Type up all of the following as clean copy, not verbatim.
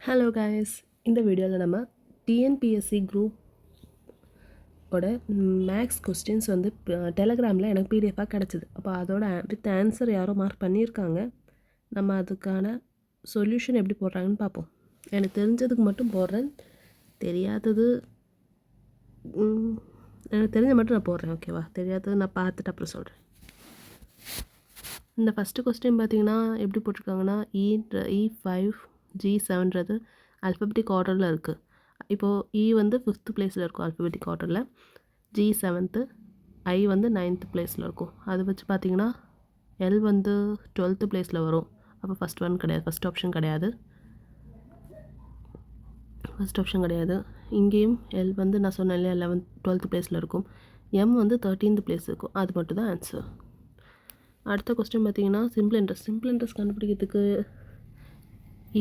Hello guys, இந்த வீடியோவில் நம்ம டிஎன்பிஎஸ்சி குரூப் ஓட மேக்ஸ் கொஸ்டின்ஸ் வந்து டெலகிராமில் எனக்கு பிடிஎஃபாக கிடச்சிது. அப்போ அதோட வித் ஆன்சர் யாரோ மார்க் பண்ணியிருக்காங்க. நம்ம அதுக்கான சொல்யூஷன் எப்படி போடுறாங்கன்னு பார்ப்போம். எனக்கு தெரிஞ்சதுக்கு மட்டும் போடுறேன், தெரியாதது எனக்கு தெரிஞ்ச மட்டும் நான் போடுறேன். ஓகேவா? தெரியாதது நான் பார்த்துட்டு அப்புறம் சொல்கிறேன். இந்த ஃபஸ்ட்டு கொஸ்டின் பார்த்தீங்கன்னா எப்படி போட்டிருக்காங்கன்னா E5G7ன்றது ஆல்ஃபபெட்டிக் ஆர்டரில் இருக்குது. இப்போது E வந்து 5th பிளேஸில் இருக்கும் ஆல்ஃபபெட்டிக் ஆர்டரில், G 7th, I வந்து 9th பிளேஸில் இருக்கும். அது வச்சு பார்த்தீங்கன்னா L வந்து 12th பிளேஸில் வரும். அப்போ ஃபஸ்ட் ஆப்ஷன் கிடையாது. இங்கேயும் L வந்து நான் சொன்னேன் இல்லையா 12th பிளேஸில் இருக்கும். M வந்து 13th பிளேஸ் இருக்கும். அது மட்டும் தான் ஆன்சர். அடுத்த கொஸ்டின் பார்த்தீங்கன்னா சிம்பிள் இன்ட்ரெஸ்ட் கண்டுபிடிக்கிறதுக்கு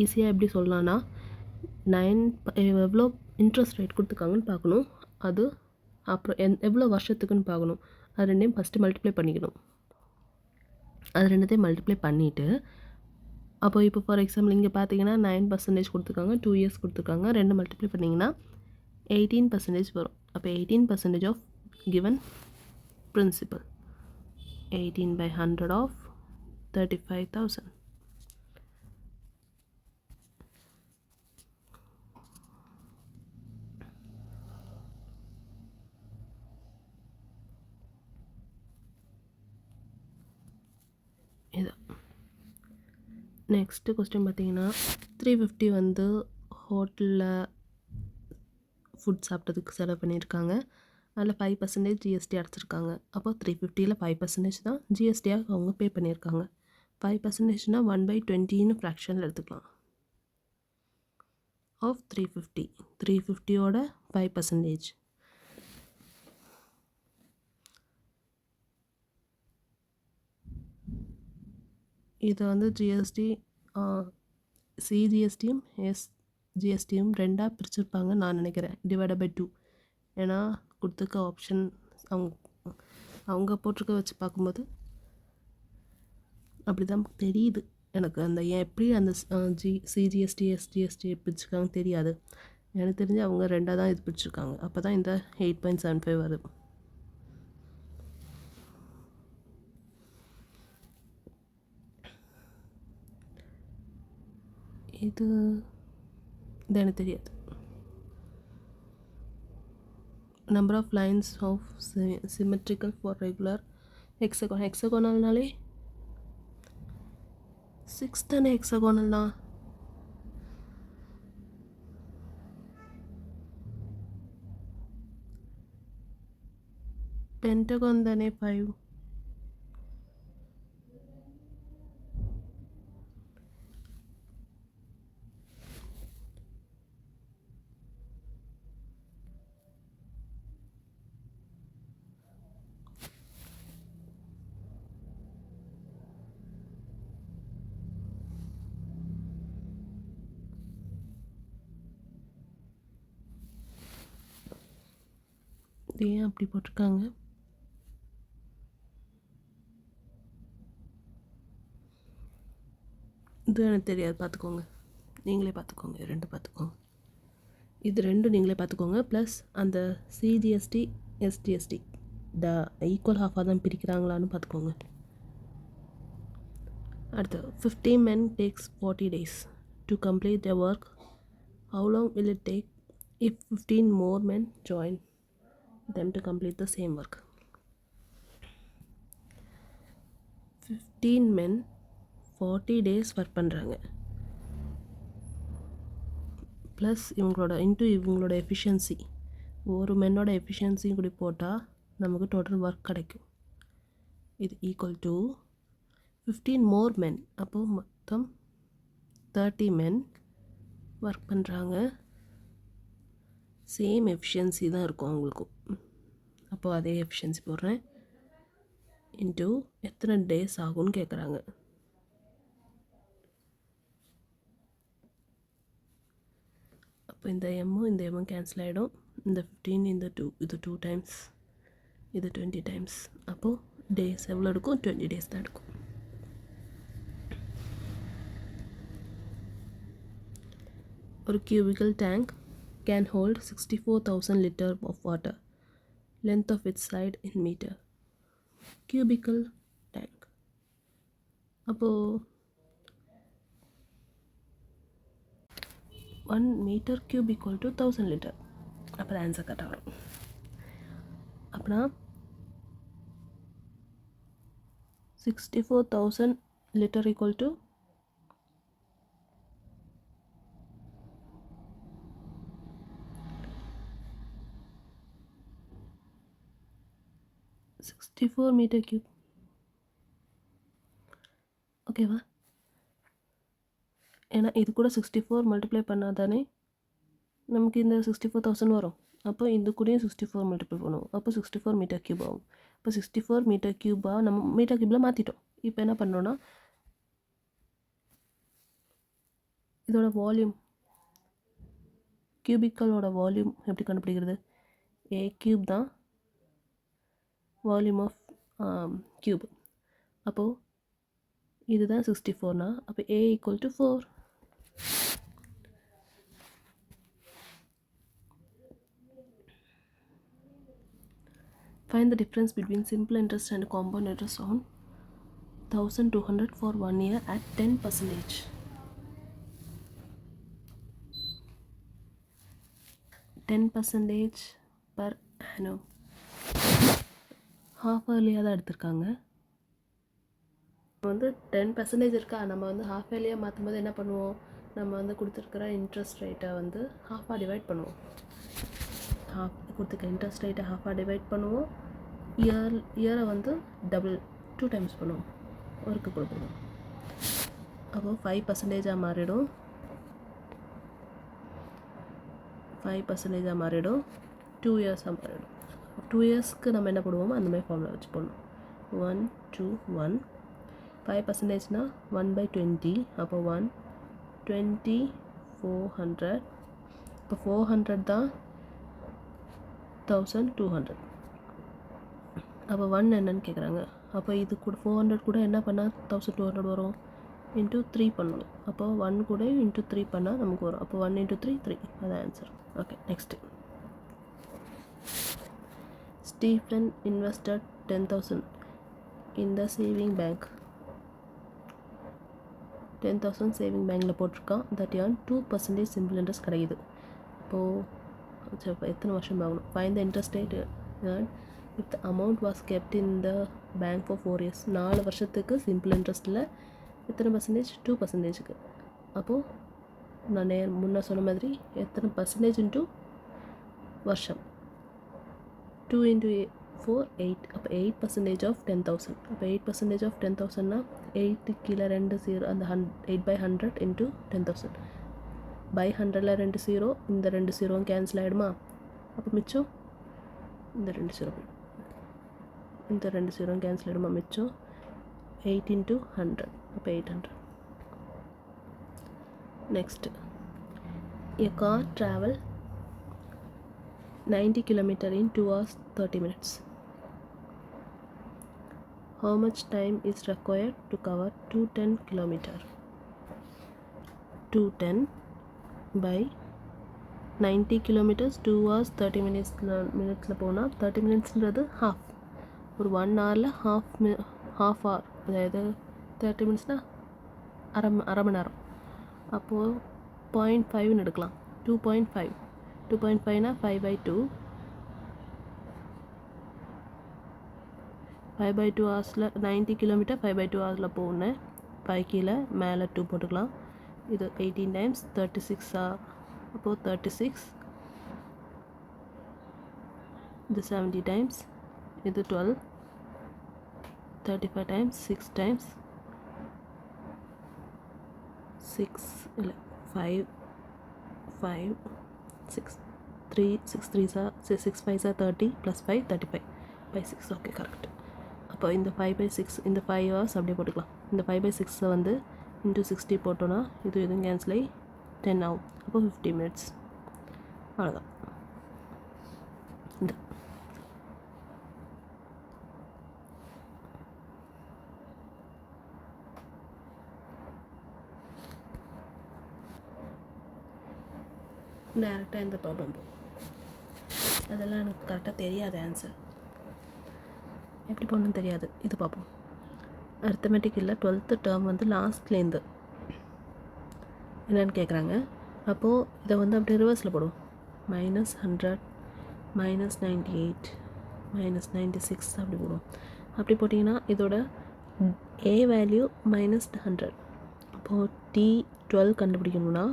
ஈஸியாக எப்படி சொல்லலாம்னா 9 எவ்வளோ இன்ட்ரெஸ்ட் ரேட் கொடுத்துருக்காங்கன்னு பார்க்கணும். அது அப்புறம் எவ்வளோ வருஷத்துக்குன்னு பார்க்கணும். அது ரெண்டையும் ஃபஸ்ட்டு மல்டிப்ளை பண்ணிக்கணும். அது ரெண்டுத்தையும் மல்டிப்ளை பண்ணிவிட்டு அப்போ இப்போ ஃபார் எக்ஸாம்பிள் இங்கே பார்த்தீங்கன்னா 9% கொடுத்துருக்காங்க, 2 இயர்ஸ் கொடுத்துருக்காங்க. ரெண்டு மல்டிப்ளை பண்ணிங்கன்னா 18% வரும். அப்போ 18% ஆஃப் கிவன் பிரின்சிபல் 18/100 of 35,000. இது நெக்ஸ்ட்டு கொஸ்டின் பார்த்தீங்கன்னா 350 வந்து ஹோட்டலில் ஃபுட் சாப்பிட்டதுக்கு செலவு பண்ணியிருக்காங்க. அதில் 5% ஜிஎஸ்டி அடைச்சிருக்காங்க. அப்போ 350ல் 5% தான் ஜிஎஸ்டியாக அவங்க பே பண்ணியிருக்காங்க. 5%னா 1/20ன்னு ஃப்ராக்ஷனில் எடுத்துக்கலாம். ஆஃப் 350ஓட 5%. இதை வந்து ஜிஎஸ்டி சிஜிஎஸ்டியும் எஸ்ஜிஎஸ்டியும் ரெண்டாக பிரிச்சுருப்பாங்கன்னு நான் நினைக்கிறேன், /2. ஏன்னா கொடுத்துருக்க ஆப்ஷன் அவங்க போட்டிருக்க வச்சு பார்க்கும்போது அப்படி தான் தெரியுது எனக்கு. அந்த எப்படி அந்த சிஜிஎஸ்டி எஸ்ஜிஎஸ்டி பிரிச்சுருக்காங்க தெரியாது. எனக்கு தெரிஞ்சு அவங்க ரெண்டாக தான் இது பிரிச்சுருக்காங்க. அப்போ தான் இந்த 8.75 வருது. இது எனக்கு தெரியாது. Number of lines of symmetrical for regular ஹெக்ஸகோனல்னாலே 6 தானே. ஹெக்ஸகோனல்னா பென்டகோன் தானே 5. இது ஏன் அப்படி போட்டிருக்காங்க? இது எனக்கு தெரியாது, பார்த்துக்கோங்க. நீங்களே பார்த்துக்கோங்க. இது ரெண்டும் நீங்களே பார்த்துக்கோங்க. ப்ளஸ் அந்த சிஜிஎஸ்டி எஸ்டிஎஸ்டி ஈக்குவல் ஹாஃபாக தான் பிரிக்கிறாங்களான்னு பார்த்துக்கோங்க. அடுத்து 50 men takes 40 days to complete their work. How long will it take if 15 more men join them to complete the same work? 15 men 40 days work பண்ணுறாங்க. ப்ளஸ் இவங்களோட எஃபிஷியன்சி, ஒரு மென்னோட எஃபிஷியன்சியும் கூட போட்டால் நமக்கு டோட்டல் ஒர்க் கிடைக்கும். இது ஈக்குவல் டு 15 more men. அப்போது மொத்தம் 30 men ஒர்க் பண்ணுறாங்க. சேம் எஃபிஷியன்சி தான் இருக்கும் அவங்களுக்கும். அப்போது அதே எஃபிஷியன்சி போடுறேன். இன்ட்டு எத்தனை டேஸ் ஆகும்னு கேட்குறாங்க. அப்போ இந்த எம்மும் கேன்சல் ஆகிடும். இந்த 15 இந்த 2 இது 2 டைம்ஸ், இது 20 டைம்ஸ். அப்போது டேஸ் எவ்வளோ இருக்கும்? 20 டேஸ் தான் எடுக்கும். ஒரு cubical tank can hold 64,000 liter of water. Length of its side in meter. Cubical tank. அப்போ 1 meter cube equal to 1000 liter. அப்போ ஆன்சர் கரெக்டாக வரும். அப்படின்னா 64,000 liter equal to 64 meter cube. ஓகேவா? ஏன்னா இது கூட 64 மல்டிப்ளை பண்ணால் தானே நமக்கு இந்த 64,000 வரும். அப்போ இது கூடயும் 64 மல்டிப்ளை பண்ணுவோம். அப்போ 64 மீட்டர் க்யூப் ஆகும். இப்போ 64 மீட்டர் க்யூபாக நம்ம மீட்டர் க்யூப்பில் மாற்றிட்டோம். இப்போ என்ன பண்ணோன்னா இதோட வால்யூம் கியூபிக்கலோட வால்யூம் எப்படி கண்டுபிடிக்கிறது? ஏ க்யூப் தான் வால்யூம் ஆஃப் க்யூப். அப்போது இதுதான் 64னா அப்போ ஏ equal to 4. Find the difference between simple interest and compound interest on 1,200 for 1 year at 10%. 10% per annum. Half இயர்லியாக தான் எடுத்திருக்காங்க. வந்து 10% இருக்கா, நம்ம வந்து ஹாஃப் இயர்லியாக மாற்றும் போது என்ன பண்ணுவோம், நம்ம வந்து கொடுத்துருக்கிற இன்ட்ரெஸ்ட் ரேட்டை வந்து ஹாஃபாக டிவைட் பண்ணுவோம். கொடுத்துருக்க இன்ட்ரெஸ்ட் ரேட்டை ஹாஃபாக டிவைட் பண்ணுவோம். இயரை வந்து 2 டைம்ஸ் பண்ணுவோம், ஒர்க்கு கொடுத்துருவோம். அப்போது 5% மாறிடும். 5% மாறிடும். 2 இயர்ஸாக மாறிடும். 2 இயர்ஸ்க்கு நம்ம என்ன பண்ணுவோமோ அந்த மாதிரி ஃபார்முலா வச்சு போடணும். 1 2 1 5%னா 1/20. அப்போ 1 20 400. இப்போ 400 தான் 1200. அப்போ 1 என்னன்னு கேட்குறாங்க. அப்போ இது கூட 400 கூட என்ன பண்ணால் 1200 வரும், இன்ட்டு 3 பண்ணணும். அப்போ 1 கூட இன்ட்டு 3 பண்ணால் நமக்கு வரும். அப்போ 1 × 3 3. அதான் answer. Okay, next. Stephen invested 10,000 in the saving bank. 10,000 saving பேங்க்கில் போட்டிருக்கான். தட் ஏர்ன் 2% சிம்பிள் இன்ட்ரெஸ்ட் கிடைக்குது. இப்போது சரி, இப்போ எத்தனை வருஷம் ஆகணும்? Find the interest rate earn if the amount was kept in the bank for 4 years. 4 வருஷத்துக்கு சிம்பிள் இன்ட்ரெஸ்ட்டில் எத்தனை பர்சன்டேஜ்? 2%. அப்போது நான் முன்ன சொன்ன மாதிரி எத்தனை பர்சன்டேஜ் இன்ட்டு வருஷம்? 2 × 4 8. அப்போ 8% ஆஃப் 10,000. அப்போ 8% ஆஃப் 10,000னா 8 கீழே 2 0, அந்த 8/100 இன்ட்டு 10,000. பை 100ல் 2 0, இந்த 2 0 கேன்சல் ஆகிடுமா? அப்போ மிச்சம் இந்த 2 0 போய்டும். இந்த 2 0 கேன்சல் ஆகிடுமா? மிச்சம் 8 × 100. அப்போ 800. Next, a car travel 90 km in 2 hours 30 minutes. How much time is required to cover 210 km? 210 by 90 km 2 hours 30 minutes போனால் 30 minutesன்றது half. ஒரு 1 hourல half hour, அதாவது 30 minutesனால் அரை மணி நேரம். அப்போது 0.5ன்னு எடுக்கலாம். 2.5. 2.5னா 5/2. 5/2 ஹவர்ஸில் 90 km 5/2 ஹவர்ஸில் போகணும். 5 கீழே மேலே 2 போட்டுக்கலாம். இது 18 டைம்ஸ் 36. அப்போது 36. இது 70 டைம்ஸ். இது 12. 35 டைம்ஸ் 6 டைம்ஸ் 6 இல்லை 5 5 6 3 6 3 6 5 30 + 5 35 by 6. Okay, correct. அப்போ இந்த 5/6, இந்த 5 hours அப்படியே போட்டுக்கலாம். இந்த 5/6 வந்து இன்ட்டு 60 போட்டோன்னா இதுவும் கேன்சல் ஆகி 10 ஆகும். அப்போ 50 minutes. அவ்வளோதான். இந்த டேரெக்டாக இந்த ப்ராப்ளம் போகும். அதெல்லாம் எனக்கு கரெக்டாக தெரியாது ஆன்சர், எப்படி போகணுன்னு தெரியாது. இது பார்ப்போம். அரித்தமெட்டிக் இல்லை 12th டேர்ம் வந்து லாஸ்ட்லேருந்து என்னென்னு கேட்குறாங்க. அப்போது இதை வந்து அப்படியே ரிவர்ஸில் போடுவோம். -100 -98 -96 அப்படி போடுவோம். அப்படி போட்டிங்கன்னா இதோட a வேல்யூ -100. அப்போது T12 கண்டுபிடிக்கணும்னா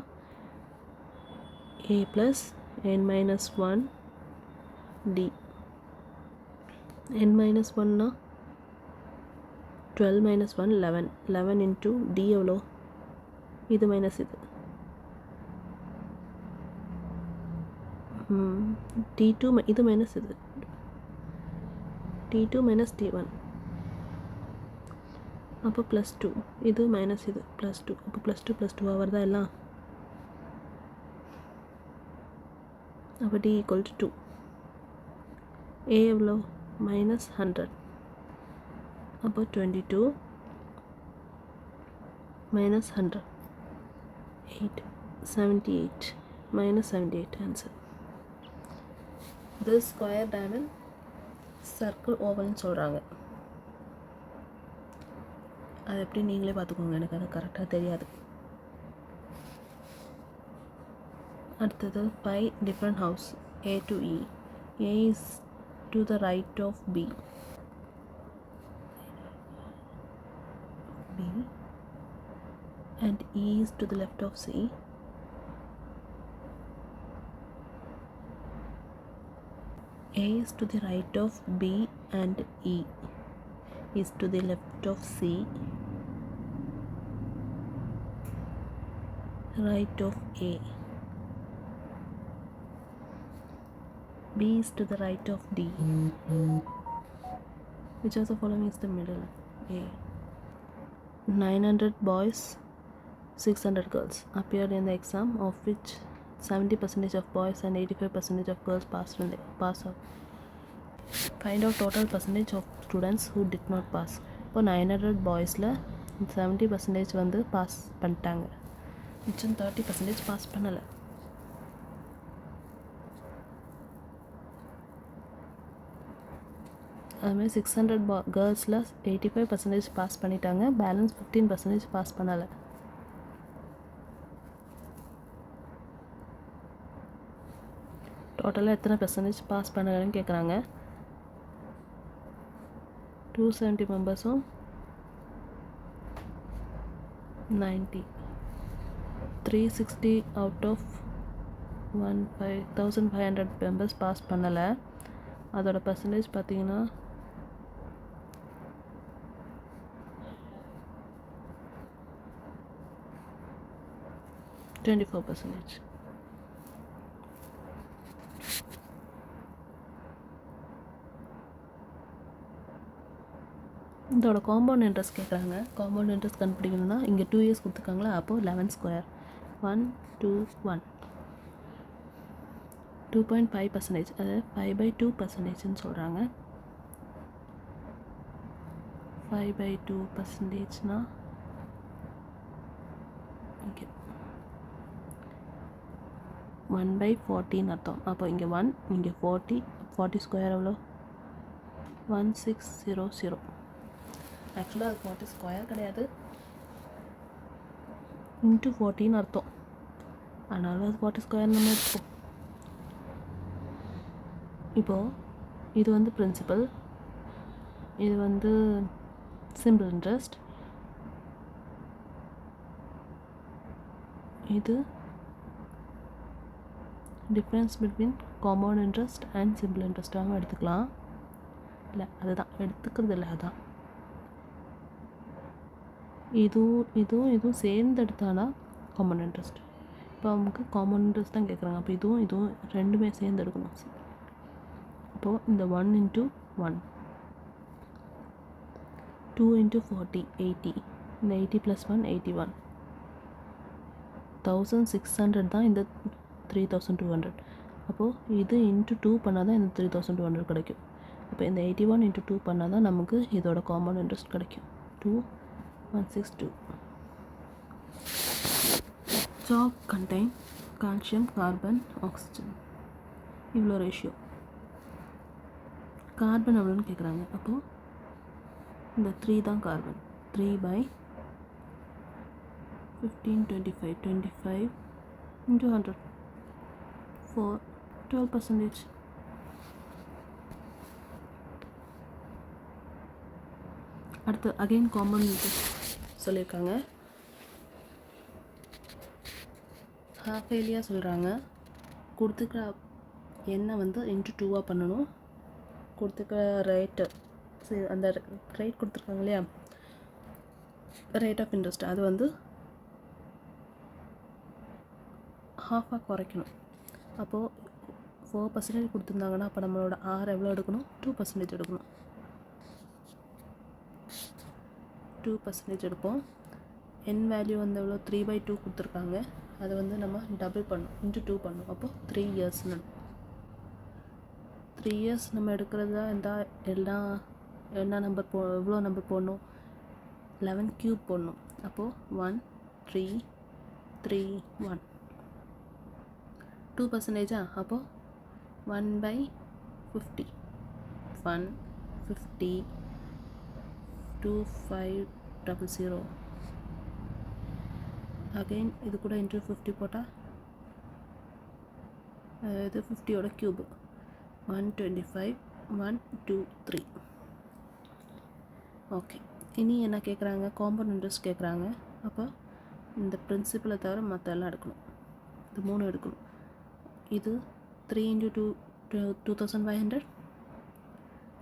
a + n-1 d. n-1னா 12 - 1 11. 11 × d எவ்வளோ? இது மைனஸ் இது. T2 இது மைனஸ் இது. T2 - T1 அப்போ +2. இது மைனஸ் இது +2. அப்போ +2 +2 வருதா எல்லாம்? அப்போ D = 2. a எவ்வளோ? -100. அப்போ 22 - 100 8 78 -78 ஆன்சர். இது ஸ்கொயர், டைமண்ட், சர்க்கிள், ஓவல்னு சொல்கிறாங்க. அது எப்படி நீங்களே பார்த்துக்கோங்க, எனக்கு அது கரெக்டாக தெரியாது. அடுத்தது 5 different house A to E. A is to the right of B. And E is to the left of C. A is to the right of B and E is to the left of C, right of A. B is to the right of D. Which of the following is the middle? A. 900 boys, 600 girls appeared in the exam, of which 70% of boys and 85% of girls pass out. Find out total percentage of students who did not pass. இப்போ 900 பாய்ஸில் 70% வந்து pass பண்ணிட்டாங்க, மிச்சம் 30% pass பண்ணலை. அதுமாதிரி 600 கேர்ள்ஸில் 85% pass பண்ணிட்டாங்க, balance 15% pass பண்ணலை. டோட்டலாக எத்தனை பெர்சன்டேஜ் பாஸ் பண்ணலன்னு கேட்குறாங்க. 270 மெம்பர்ஸும் 90, 360 அவுட் ஆஃப் 1500 மெம்பர்ஸ் பாஸ் பண்ணலை. அதோட பர்சன்டேஜ் பார்த்தீங்கன்னா 24%. இதோட காம்பவுண்ட் இன்ட்ரெஸ்ட் கேட்குறாங்க. காம்பவுண்ட் இன்ட்ரெஸ்ட் கண்டுபிடிக்கணும்னா இங்கே 2 இயர்ஸ் கொடுத்துருக்காங்களா, அப்போது 11². 1 2 1 2.5%, அதாவது 5/2%ன்னு சொல்கிறாங்க. 5/2%னா ஓகே 1/40 அர்த்தம். அப்போ இங்கே 1, இங்கே 40² எவ்வளோ? 1600. ஆக்சுவலாக அது 40² கிடையாது, × 40 அர்த்தம். அதனால அது 40² நம்ம எடுத்துப்போம். இப்போது இது வந்து பிரின்சிபல், இது வந்து சிம்பிள் இன்ட்ரெஸ்ட், இது difference between compound interest and simple இன்ட்ரெஸ்ட்டாகவும் எடுத்துக்கலாம். இல்லை அதுதான் எடுத்துக்கிறது இல்லை, அதுதான் இதுவும் சேர்ந்து எடுத்தானா காம்பவுண்ட் இன்ட்ரெஸ்ட். இப்போ நமக்கு காம்பவுண்ட் இன்ட்ரெஸ்ட் தான் கேட்குறாங்க. அப்போ இதுவும் ரெண்டுமே சேர்ந்து எடுக்கணும். அப்போது இந்த 1 × 1, 2 × 40 80, இந்த 80 + 1 81, 1600 தான் இந்த 3200. அப்போது இது × 2 பண்ணால் தான் இந்த 3200 கிடைக்கும். அப்போ இந்த 81 × 2 பண்ணால் தான் நமக்கு இதோட காம்பவுண்ட் இன்ட்ரெஸ்ட் கிடைக்கும். 2162. Chalk contain calcium, carbon, oxygen இவ்வளோ ரேஷியோ. கார்பன் எவ்வளோன்னு கேட்குறாங்க. அப்போது இந்த 3 தான் கார்பன். 3/15, 25 into 100 for 12%. அடுத்து அகெயின் காம்பவுண்ட் இன்ட்ரெஸ்ட் சொல்லியிருக்காங்க. ஹாஃப் ஏலியாக சொல்கிறாங்க. கொடுத்துக்க எண்ணெய் வந்து இன்ட்டு 2 பண்ணணும். கொடுத்துக்க ரேட்டு அந்த ரேட் கொடுத்துருக்காங்க இல்லையா, ரேட் ஆஃப் இன்ட்ரெஸ்ட், அது வந்து ஹாஃபாக குறைக்கணும். அப்போது 4% கொடுத்துருந்தாங்கன்னா அப்போ நம்மளோட ஆர் எவ்வளோ எடுக்கணும், 2% எடுக்கணும். 2% எடுப்போம். என் வேல்யூ வந்து எவ்வளோ 3/2 கொடுத்துருக்காங்க. அதை வந்து நம்ம டபுள் பண்ணணும், இன்ட்டு 2 பண்ணணும். அப்போது 3 இயர்ஸ்னு 3 இயர்ஸ் நம்ம எடுக்கிறதா இருந்தால் என்ன நம்பர் எவ்வளோ நம்பர் போடணும், 11 கியூப் போடணும். அப்போது 1 3 3 1 2%. அப்போது 1/50 150 2500. அகெயின் இது கூட இன்ட்டு 50 போட்டால் இது 50யோட க்யூபு 125 1 2 3. ஓகே, இனி என்ன கேட்குறாங்க, காம்பவுண்ட் இன்ட்ரெஸ்ட் கேட்குறாங்க. அப்போ இந்த பிரின்சிபலை தவிர மற்ற எல்லாம் எடுக்கணும். இது 3 எடுக்கணும். இது 3 × 2 2500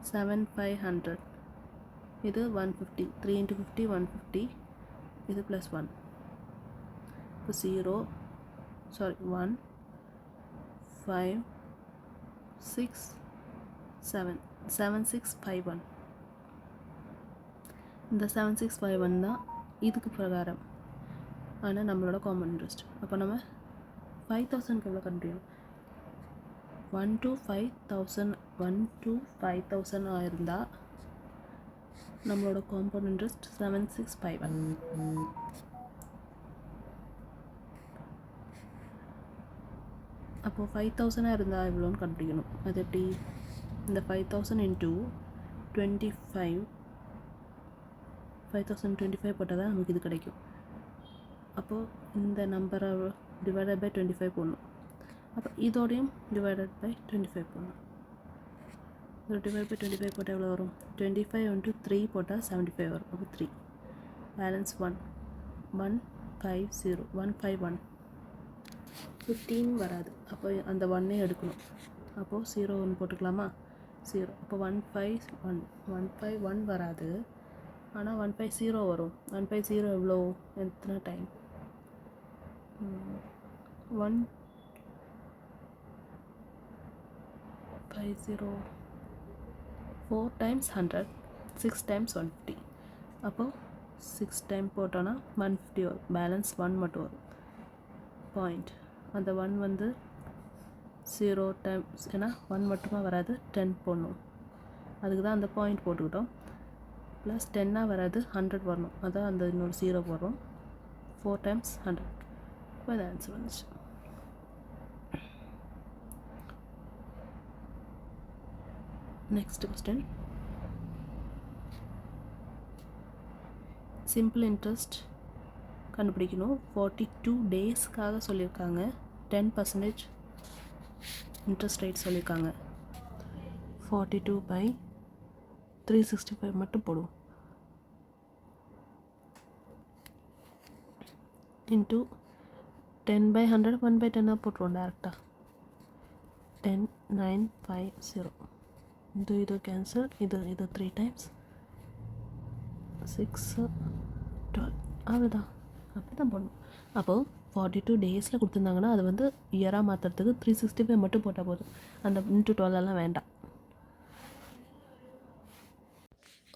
7500. இது 150 3 × 50 150. இது +1. இப்போ 1 5 6 7 7651. இந்த 7651 தான் இதுக்கு பிரகாரம் ஆனால் நம்மளோட காம்பவுண்ட் இன்ட்ரெஸ்ட். அப்போ நம்ம 5000க்கு எவ்வளோ கண்டுபிடிக்கணும், 1 to 5000 இருந்தால் நம்மளோட காம்பவுண்ட் இன்ட்ரெஸ்ட் 7651. அப்போது 5000 இருந்தால் எவ்வளோன்னு கண்டுபிடிக்கணும். அது எப்படி, இந்த 5000 into 25 5025 போட்டால் தான் நமக்கு இது கிடைக்கும். அப்போது இந்த நம்பரை டிவைடட் பை 25 போடணும். அப்போ இதோடையும் டிவைடட் பை 25 போடணும். இது டிவைட் பை 25 போட்டால் எவ்வளோ வரும், 25 into 3 போட்டால் 75 வரும். அப்போ 3 பேலன்ஸ் 150 151 15 வராது. அப்போ அந்த 1 எடுக்கணும். அப்போது 0 1 போட்டுக்கலாமா, 0. அப்போ 151 வராது. ஆனால் 150 வரும். 150 எவ்வளோ, எத்தனை டைம், 150 4 times 100 6 times 150. அப்போது 6 டைம் போட்டோன்னா 150 வரும். பேலன்ஸ் 1 மட்டும் வரும். பாயிண்ட் அந்த 1 வந்து 0 டைம்ஸ், ஏன்னா 1 மட்டுமா வராது, 10 போடணும். அதுக்கு தான் அந்த பாயிண்ட் போட்டுக்கிட்டோம். ப்ளஸ் 10 வராது, 100 வரணும். அதான் அந்த இன்னொரு 0 போடுறோம். 4 times 100. இப்போ இந்த ஆன்சர் வந்துச்சு. நெக்ஸ்ட் கொஸ்டின், சிம்பிள் இன்ட்ரெஸ்ட் கண்டுபிடிக்கணும். 42 டேஸ்க்காக சொல்லியிருக்காங்க. 10% இன்ட்ரெஸ்ட் ரேட் சொல்லியிருக்காங்க. 42/365 மட்டும் போடுவோம். இன்ட்டு 10/100 1/10 போட்டுருவோம் டேரெக்டாக. 10 950. இது கேன்சல். இது 3 times 6 12. அவ்வளோதான், அப்படி தான் போடணும். அப்போது 42 டேஸில் கொடுத்துருந்தாங்கன்னா அது வந்து இயராக மாற்றுறதுக்கு 365 மட்டும் போட்டால் போதும். அந்த இன்ட்டு 12 வேண்டாம்.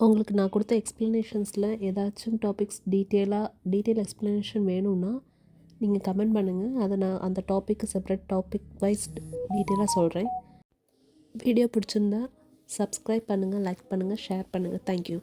உங்களுக்கு நான் கொடுத்த எக்ஸ்ப்ளனேஷன்ஸில் ஏதாச்சும் டாபிக்ஸ் டீட்டெயில் எக்ஸ்ப்ளனேஷன் வேணும்னா நீங்கள் கமெண்ட் பண்ணுங்கள். அதை நான் அந்த டாப்பிக்கு செப்பரேட் டாபிக் வைஸ் டீட்டெயிலாக சொல்கிறேன். வீடியோ பிடிச்சிருந்தா சப்ஸ்கிரைப் பண்ணுங்கள், லைக் பண்ணுங்கள், ஷேர் பண்ணுங்கள். தேங்க்யூ.